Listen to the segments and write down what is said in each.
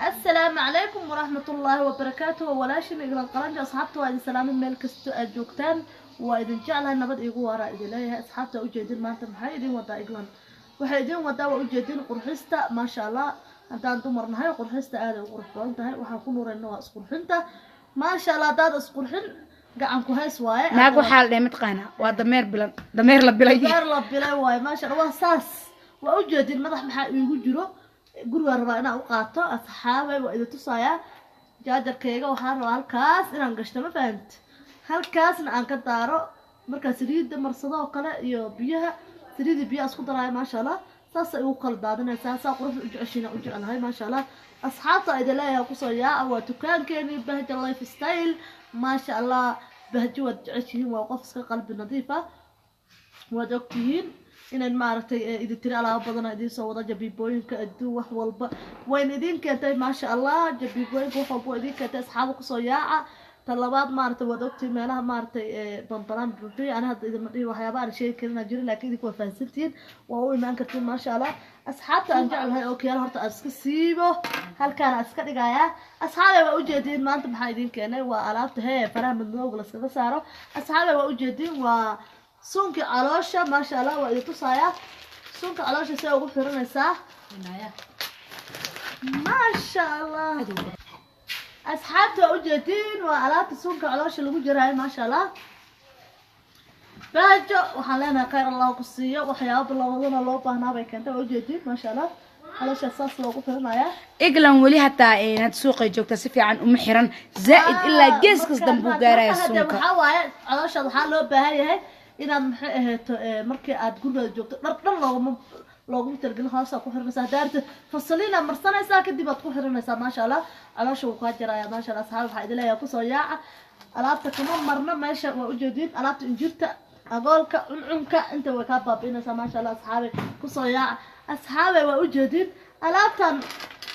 السلام عليكم ورحمة الله وبركاته ولاشن إقلان قرانجا أصحابته وإذن سلام ميل كستو أجوكتان وإذن جعلها نبض إيقو وراء إذن ليها أصحابته أجيدين مانتا محاي إذن ودا إقلان waxay idin wadaa waa ujeedin qurxista ma sha Allah hadaan dumarnahay qurxista aad u qurux badan tahay waxaan ku nuurayno waa isqurxinta ma sha Allah dad isqurxin gacan ku hays waaye naag waxa la dhimid qaana waa dameer la bilay waaye ma sha Allah saas waa ujeedin madax maxaa iigu jiro guriga rabaa inaan u qaato asxaabay waa idin tusaaya jaajarkayga waxaan rabaa halkaas inaan gashto ma fahant halkaasna aan ka daaro marka saliida marsado kale iyo biyaha سريدي بيا اسكو دراي ما شاء الله ساسا ugu kala daadinaysa saa qurux u jeceshina u jecelahay ma sha Allah asxaabta ay leeyahay ku soo yaa waa dukaankeeni bahja lifestyle ma sha Allah bahjo wad jeceshiin waa qof iska qalbi nadiif ah wad ogtihiin inaan maartay idin tiri alaab badan idin soo wada jabibooyinka aduu wax walba wayn idin keentay ma sha Allah jabibooyinka wax walba idin keentay asxaab ku soo yaa talabaad maartay wad ogtii meelaha maartay banbaran buuxi ana hadda idin madii waxyaabo aan sheegi karin jiro laakiin idinku waa fahansantiin waa u imaan kartiin ma sha Allah asxaabta aan jecelahay oo kiyal horta iska siibo halkaan iska dhigaya asxaabay waa u jeedin maanta maxaa idin keenay waa alaabta faraha madowga la iskaga saaro asxaabay waa u jeedin waa sunki caloosha ma sha Allah waa idin tusaaya sunka caloosha si ugu xiranaysaa ma sha Allah أصحابته أوجدين وعلات السونك علوش اللي جراي ما شاء الله باجو وحلينا خير الله قصية وحياة الله وضنا الله بهنا بيكنت أوجدين ما شاء الله على شخص لو قفلنا يا إقلن ولي حتى نتسوق جوك تسفي عن محرن زائد إلا جسكس دنبو جراي السونك هذا علوش الحال لو بهاي هاي إذا مركي أتقول جوك نرد لوgu targal hoosa ku xirnaysa daarta fasalina marsanaysa kadib aad ku xirnaysa ma sha Allah alaashu ka jiraya ma sha Allah asxaab waxa idin leeyahay ku soo yaaca alaabta kama marna meesha waa u jeedin alaabta injirta agoolka cunka inta way ka baabinaysa ma sha Allah asxaabe ku soo yaaca asxaabe waa u jeedin alaabtan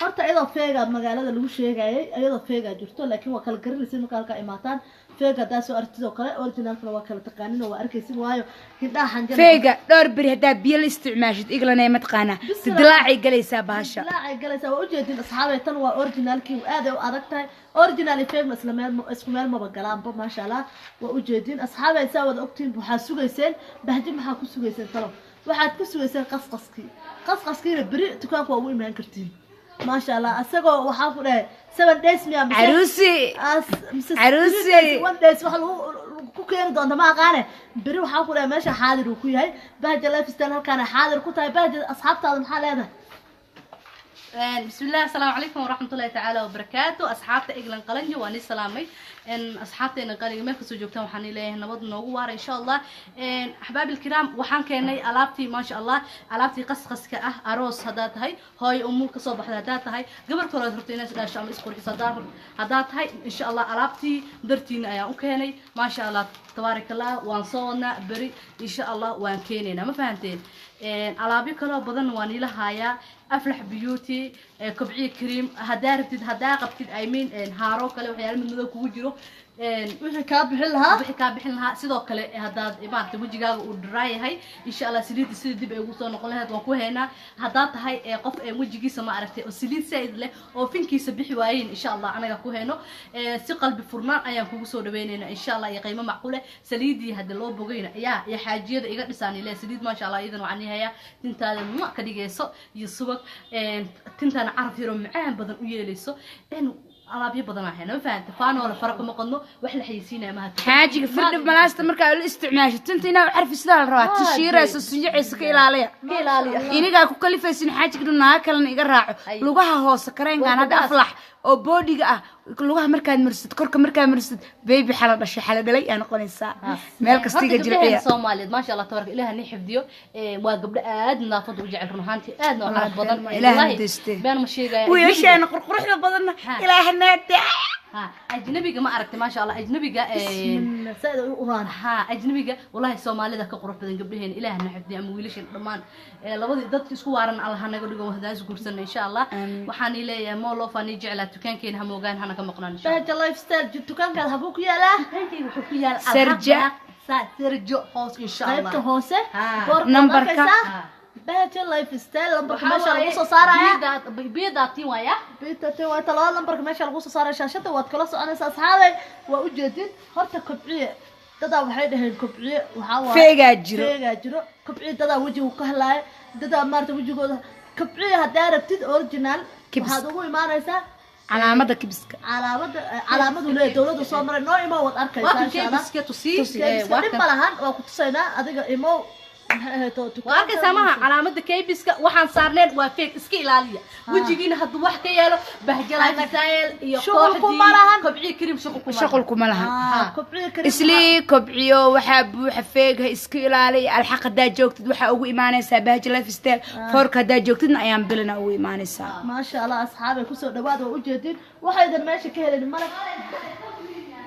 horta iyadoo feega magaalada lagu sheegayay iyadoo feega jirto laakiin waa kala garinaysa marka halka imaataan feega daasoo artido kale originalka waa kala taqaanin waa arkaysin waayo hidhaa xanjada feega dhowr bir hadaa biyo la isticmaashid iglanay ma taqaana dilaaci galaysaa bahasha dilaaci galaysaa waa u jeedin asxaabay tan waa originalkii aad ay u adag tahay original feega isku meel ma bagalaanba ma sha Allah waa u jeedin asxaabay saa wada ogtiin waxa sugayseen bahji maxaa ku sugayseen talo waxaad ku sugayseen qasqaskiina bari dukaanka waa u imaan kartiin ما شاء الله أسقو وحافظه 7 days ميا عروسي 1 days وحلو كوكين دون ما قانه بري وحافظه ماشي حاضر وكوي بهجة لايف ستايل كان حاضر كنت بهجة أصحابته المحل هذا بسم الله السلام عليكم ورحمة الله تعالى وبركاته أصحابته إقلن قلنجي واني سلامي إن أصحابته إن قلنجي ما كسو جوكتهم وحاني ليه نبض نوغوار إن شاء الله إن أحبابي الكرام وحان كيني ألابتي ما شاء الله ألابتي قص كأه أروس هدات هاي أمولك صبح هدات هاي قبل كورة هرتينا سلا شام إسقور إصدار هدات هاي إن شاء الله ألابتي درتين أيا وكيني ما شاء الله تبارك الله وانصونا بري إن شاء الله وان كينينا ما فهمتين ألابي كلا بدن واني لهايا أفلح بيوتي كبعي كريم هدارتد هداقبتد أيمين هارو كلا وحيال من مدو كوجرو وحي كابحلها sidoo kale hadaad imaanta wajigaaga uu dry yahay insha Allah saliid sida dib ay ugu soo noqon lahayd waan ku heena hadaad tahay qof wajigiisa ma aragtay oo saliid said leh oo finkiisa bixi waayeen insha Allah anaga ku heeno si qalbi furnaan ayaan kugu soo dhaweynayna insha Allah iyo qiimo macquul ah saliidii hada loo bogayna ya xaajiyada iga dhisaan ilaa saliid ma sha Allah idan waxaan yahay tintaada ma ka dhigayso iyo subag tintaana caraf yaro macaan badan u yeelayso alaabyo badan ah ma fahanto faano wala farq ma qadno wax la xayisiinaa ma xaajiga firdhib malaasta marka la isticmaasho tinta inaa xarfi sida la rabaa tishiirayso sunyicaysa ka ilaaliya iniga ku kalifaysin xaajiga dunaa kalena iga raaco lugaha hoose kareenkan hadda aflax oo boodiga ah lugaha markaad marsid korka markaad marsid baby xala dhashay xala dhalay aan noqonaysaa meel kastiga jilciya Soomaaliyeed ma sha Allah tabarak ilaahay xifdiyo waa gabdho aad nadaafad u jecel ruuxantii aad noo carab badan ilaahay deeste been ma sheegay wiilashana qurquruxda badan ilaahay naada أجنبي ما أعرف ما شاء الله أجنبي أجنبي والله الصومالي ذاك قرب بدن قبلهن إله نحفظ أم ويلش الرمان لابد ضد سكوا عرنا الله هنقول لكم هذا سكورسنا إن شاء الله وحني لي ما الله فني جعل تكان كين هم وجان هنا كم قنان بهج اللايف ستايل تكان كان هبوك يا لا سرجع سرجع هوس إن شاء الله هوسة نمبر bahja life style lambarka meesha lagu soo saaraya biyadaati waaya biitati waa talaa lambarka meesha lagu soo saaraya shaashada waad kala soconaysaa asxaabay waa u jeedin horta kobciye dadaa waxay dhaheen kobciye waxaa waaye feegaa jiro kobciye dadaa wejigu ka halaaya dadaa maarta wejigooda kobciye haddaa rabtid original waxaad ugu imaanaysaa calaamada kibiska calaamadu leeyahay dawladda soo maray noo imo wad arkaysaa insha Allah dhib ma lahan waa ku tusaynaa adiga imo وأركي سامها علامة كيبسك وحن صارنين وفيك اسكي إلالية وجيجين هاد واحد كيالو بهجلة مسائل شغلكم مالهن كبعي كريم شغلكم مالهن إسلي كبعيو وحب وحفيق اسكي إلالي الحق دا جوكتد وحا أو إيمانيسا بهجلة في ستيل فورك دا جوكتد أيام بلنا أو إيمانيسا ما شاء الله أصحابي كسو دواد ووجدين وحيدا ماشي كهلين مالك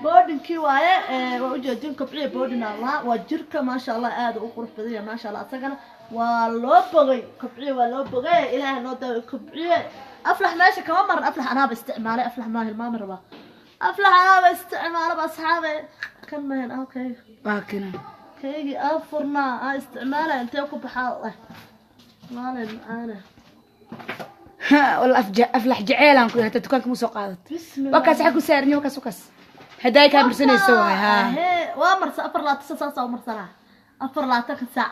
boodinkii waaye waa u jeedin kobciye boodina Allah waa jirka ma sha Allah aad u qurux badan yahay ma sha Allah asagana waa loo bogay kobciye waa loo bogay ilaahay noo daa kobciye aflax meesha kama mar aflax anaba isticmaalay aflax ma hilmaam raba aflax anaba isticmaalay asxaabe kan ma hen okay baakina keegi afurna isticmaalay intee ku baxaa maalin ana والله أفلح جعيلان كلها تتكلم مسوقات وكاس حكوا سعرني وكاس هداي كان برسنة يسوي ها وامرس أفر لا تساسا ومرسلا أفر لا تكسع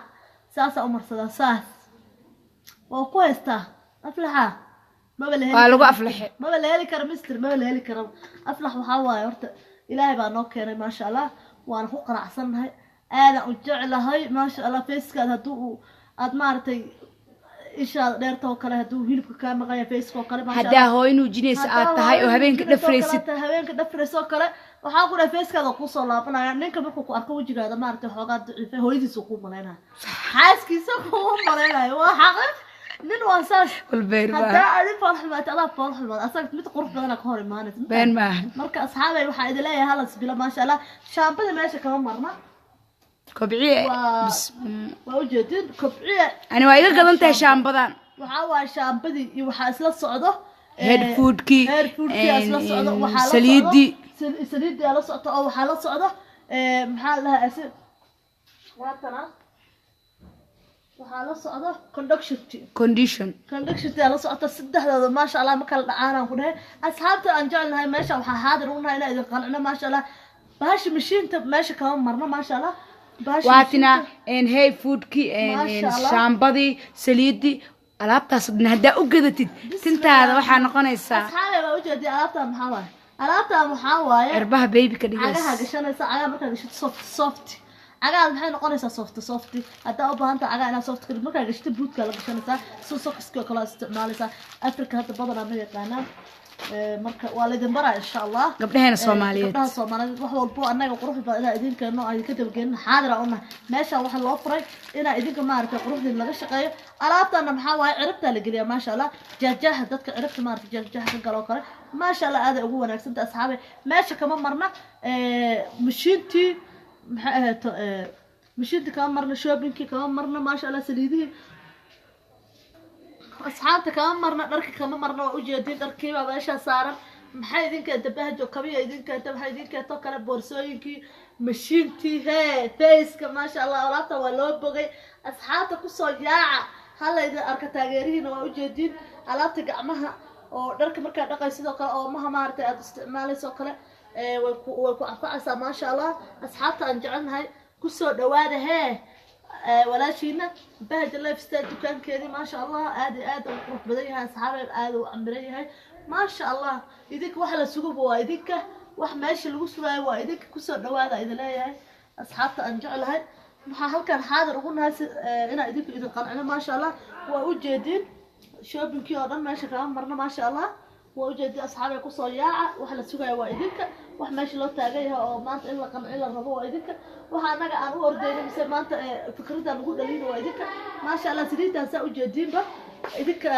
ساسا ومرسلا ساس وكويستا أفلحها ما بلهلي قالوا أفلح ما بلهلي كرم مستر ما بلهلي كرم أفلح وحواي ورت إلهي بقى نوكر ما شاء الله وأنا فوق رأسن هاي أنا أجعل هاي ما شاء الله فيس كذا تو أدمارتي إيش ديرتو كله هدو هيلب كام غاية فيسبوك كله ما شاء الله هدا هوي نوجينيس هاي وهبين كده فريسي هبين كده فريسو كله وحاقول فيس كذا قصة الله فأنا نينك بكو أركو وجرا هذا ما أعرف حاجات في هويدي سوكو ملينا حاس كي سوكو ملينا هو حاقر نين واساس والبير هدا أدي فرح ما تعرف فرح ما أصلا مت قرب بدنا كهوري ما نت بين ما مرك أصحابي وحيد لي هلا سبلا ما شاء الله شامبل ماشي كمان مرة كبعية بس ووجدين كبعية أنا وايد قدمت شامبدان وحاول شامبدي وحاسلا صعده هيد فودكي أصلا صعده وحالا سليدي على صعده أو حالا صعده محل لها أسد واتنا وحالا صعده كوندكشن على صعده سده هذا ما شاء الله مكان العالم كله أصحابته أنجعلنا هاي ماشى وحاضر ونها إلى إذا قلنا ما شاء الله باش مشين تب ماشى كمان مرنا ما شاء الله واتنا إن هاي فودكي إن شامبدي سليدي alaabtaas hadna hadaa u gadatid tintaada waxa noqonaysa asxaabe waa u jeedii alaabta maxaa waaye erbaha baby ka dhigaysa cagaha gashanaysa cagaha marka gashato soft cagaha maxay noqonaysaa soft hadaa u baahan tahay cagaha inaad soft ka marka gashato boodka la gashanaysaa soo sokiska kala isticmaalaysaa afrika hadda badanaa ma yaqaanaan marka waa la idin baraa insha Allah gabdhaheena Soomaaliyeed wax walbo anaga qurux badan idinka noo ay ka dabgeeyna xaadira una meesha waxa loo furay ina idinka maartay quruxdin laga shaqeeyo alaabtana maxaa waay ciribta la geliya ma sha Allah jaajaha dadka ciribta maartay jaajaha ka galo kare ma sha Allah aad ugu wanaagsan asxaabe meesha kama marna mashiintii maxay ahayd mashiintii kama marna shoppingkii kama marna ma sha Allah saliidihi أصحابك كمان مرنا درك كمان مرنا وجدين دركي ما باشا صار محايدين كده بهجو كبير يدين كده محايدين كده توكل بورسوينكي مشينتي هاي فيس ما شاء الله ولا ولا بقي أصحابك كسوجاعة هلا إذا أركتاجرين وجدين على تجمعها أو درك مركز دقي سيدوكل أو مها مارت استعمال سوكله ويكو عفاسة ما شاء الله أصحابك أنجعلنا هاي كسو دواده هاي ولا شينا بهج الله يفستاد دكان كذي ما شاء الله آد وقف بديها أصحابي آد وعمريها ما شاء الله يديك واحد السوق وايديك واحد ماشي الوصلة وايديك كسر نواذا إذا لا هاي أصحابته أنجعلها هل كان حاضر وقلنا هنا يديك إذا قلعنا ما شاء الله ووجدين شوبين كيورا ماشي كمان مرنا ما شاء الله ووجد أصحابي كسر ياعة واحد السوق وايديك واحد ماشي لو تاجيها أو ما أنت إلا قمع إلا الربو وايديك waxaan naga aan u ordayna mise maanta fikradda lagu dhaliin waa idinka ma sha Allah siriidan saa u jeedinba idinka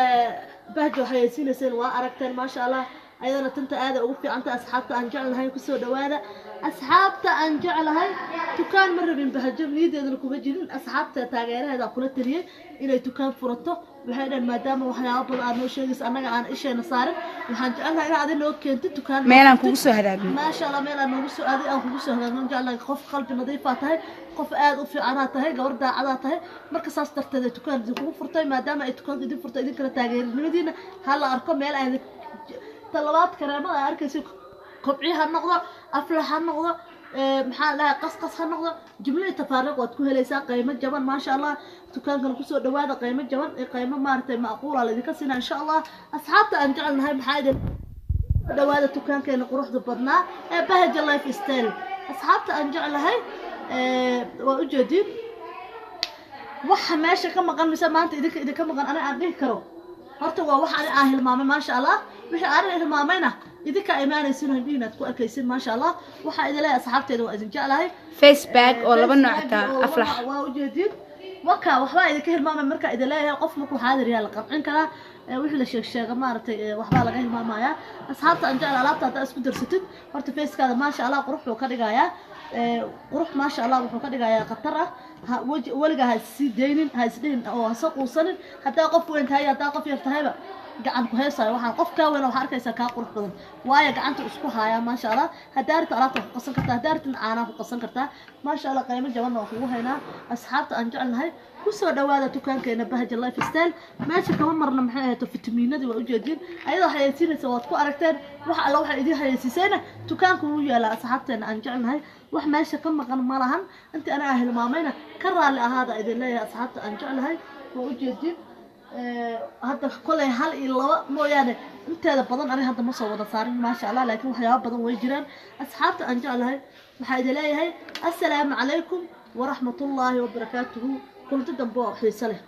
bahjo haysiinaysan waa aragteen ma sha Allah أيضا تنت هذا وفي أنت أصحابته أن جعل هاي كسر دوانا أصحابته أن جعل هاي تكان مرة من بهجر نيد يدركوا بجرين أصحابته تاجر هذا كل تريه إلى تكان فرطه بهذا المدام وحنا أبغى أنا شيء أنا عن إيش نصار وحنجعلها إلى عدد لو كنت تكان ميلان كوسو هذا ما شاء الله ميلان نوسو هذه أو كوسو هذا نجعل خوف قلب نظيفة هاي qof aad u fiican tahay gabar daacad tahay marka saas darteed tukaan ku furtay maadaama ay tukaan idin furtay idin kala taageernimadiina hala arko meel ay talabaad kareemada arkaysi kobciha noqdo aflaha noqdo maxaa la qasqas ha noqdo jumlada tafaariq waad ku helaysaa qiimo jaban ma sha Allah tukaankan ku soo dhawaada qiimo jaban ee qiimo maartay macquul ah idinka sina insha Allah asxaabta aan jecelnahay maxaa idin dhawaada tukaankeena quruxda badnaa ee Bahja Lifestyle asxaabta aan jecelnahay وأجدين waxa meesha ka maqan mise maanta idinka ka maqan ana aan dhihi karo horta waa waxa aan ahil maamay ma sha Allah wixii aan ahil maamayna idinka iimaanaysiin hadii aad ku arkaysiin ma sha Allah waxa idin leeyahay asxaabteeda waa idin jeclahay Facebook oo laba nooc ta aflax waa ujeedin waka waxba idinka hilmaamay marka idin leeyahay qof markuu xaadir yahay la qabcin kara wixii la sheeg maartay waxba laga hilmaamaya asxaabta aan jecel alaabta aad isku darsatid horta Facebook-kaada ma sha Allah quruxdu ka dhigayaa قروح ما شاء الله وحنا كده يا قطرة ولقى هالسيدين هالسيدين أو هالسقوسن حتى قف وين هاي حتى قف يرتهيبه قعد كهيسة وحنا قف كون وحركة يسكا قروح بدن وايا قعدت أسبوعها يا ما شاء الله هدارت أراته قصن كرتها هدارت أنا قصن كرتها ما شاء الله قيمة جوانا وأخوها هنا أصحاب أنجعلنا هاي كسر دواده تكان كأنه Bahja Lifestyle ماشي كمان مرنا محياه فيتامينات وأوجدين أيضا حياتين سوات كو أركتين وح الله حيدي حياتيسنا تكان كويا لا أصحابتنا أنجعلنا هاي وح ماشي كم مقام مرهم أنت أنا أهل مامينا كرر هذا إذا لا يا أصحابت أنجعلنا هاي وأوجدين هذا كل حال إلا مو يعني أنت هذا بدن أنا هذا مصور صار ما شاء الله لكن وحياة بدن ويجران أصحابت أنجعلنا هاي وحيد لا هاي السلام عليكم ورحمة الله وبركاته كل تدبوا حيصله